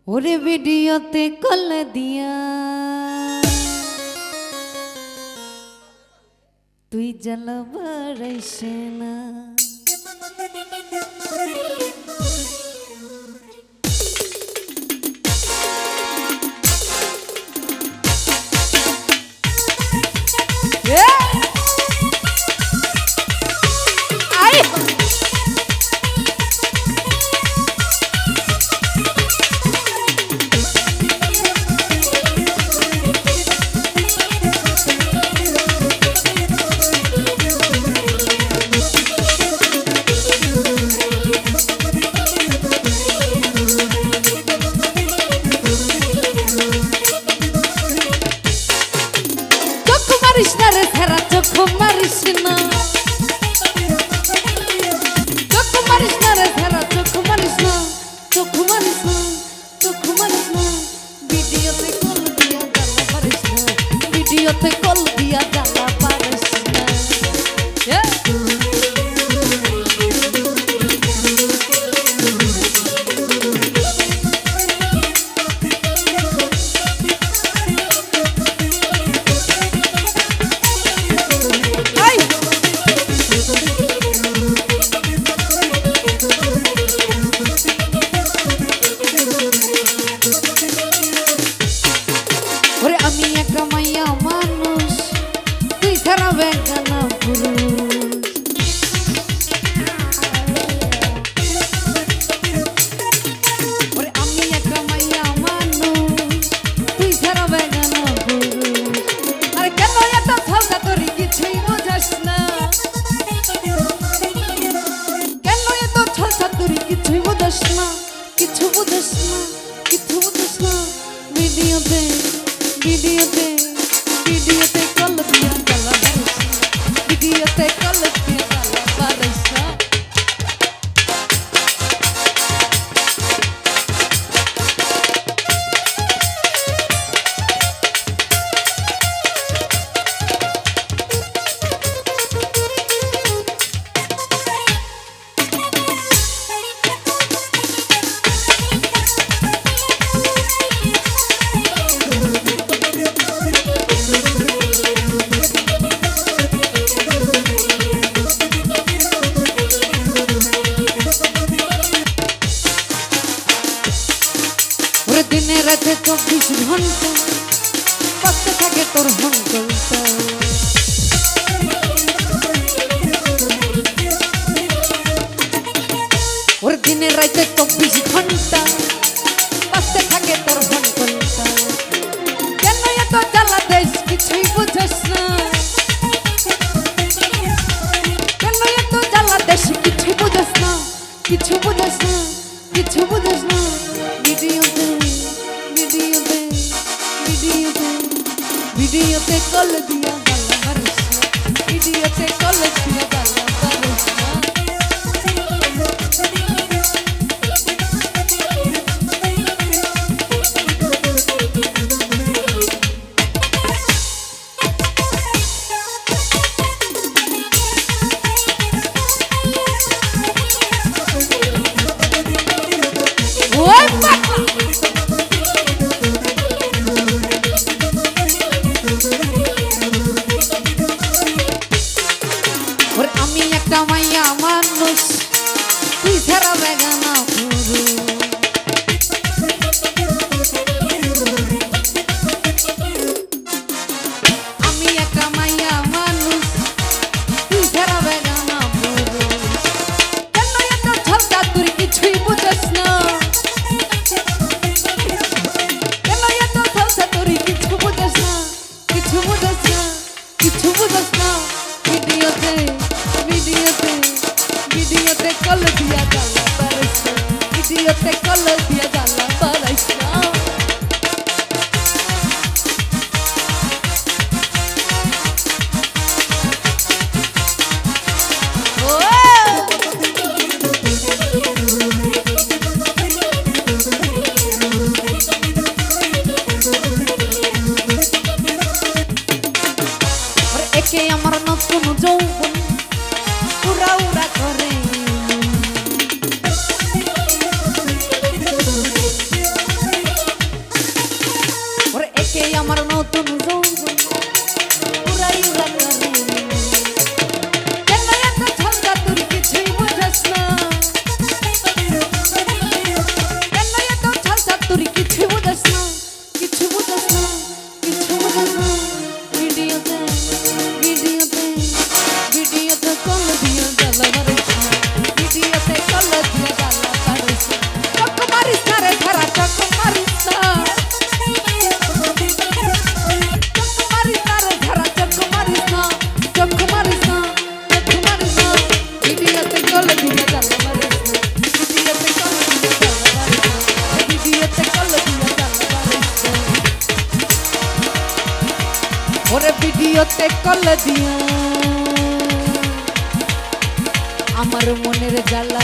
ওরে ভিডিওতে কল দিয়া তুই জ্বালা বাড়াইছে না। ভিডিওতে কল দিয়া জ্বালা পারিস না। ওরে আমি একটা মাইয়া মানুষ, তুই ছাড়া বেগানা পুরুষ। ওরে আমি একটা মাইয়া মানুষ, তুই ছাড়া বেগানা পুরুষ। আরে কেন এত ছলকা তোর কিছুই বোঝাস না, কেন এত ছলকা তোর কিছুই বোঝাস না, কিছু বোঝাস না, কিছু বোঝাস না। ভিডিওতে ভিডিওতে ভিডিওতে কল দিয়া জ্বালা বাড়াইস না, ভিডিওতে কল দিয়া জ্বালা বাড়াইস না। দিনে রাতে 24 ঘন্টা বাজতে থাকে তোর ঘন্টা। ওর দিনে রাতে 24 ঘন্টা বাজতে থাকে তোর ঘন্টা। কেন এত জ্বালা দেশ কিছুই বুঝাস না, কেন এত জ্বালা দেশ কিছুই বুঝাস না, কিছু বুঝাস না, কিছু বুঝাস না। ভিডিওতে ভিডিওতে ভিডিওতে ভিডিওতে কল দিয়া জ্বালা বাড়াইস না, ভিডিওতে কল দিয়া জ্বালা বাড়াইস না। আমি একটা মাইয়া মানুষ, তুই ছাড়া বেগানা পুরুষ। আমি একটা মাইয়া মানুষ, তুই ছাড়া বেগানা পুরুষ। কেন এত ছলকা তোর কিছুই বুঝাস না, কেন এত ছলকা তোর কিছু বুঝাস না, কিছু বুঝাস না, কিছু বুঝাস না। ভিডিওতে ভিডিওতে ভিডিওতে কল দিয়া জ্বালা বাড়াইস না, ভিডিওতে কল দিয়া জ্বালা বাড়াইস না। একে আমার নতুন যৌবন উড়া উড়া করে, নতুন যৌবন পুরাইয়া করে কেন এত ঝগড়া তোর কিছুই বুঝাস না কেন এত ঝগড়া তোর কিছুই বুঝাস না কিছু বুঝাস না কিছু বুঝাস না ভিডিওতে ভিডিওতে ভিডিওতে কল দিয়া জ্বালা মারিস না ভিডিওতে কল দিয়া জ্বালা মারিস না চক মারিস না রে ধারা চক মারিস না ওরে ভিডিওতে কল দিয়া আমার মনের জ্বালা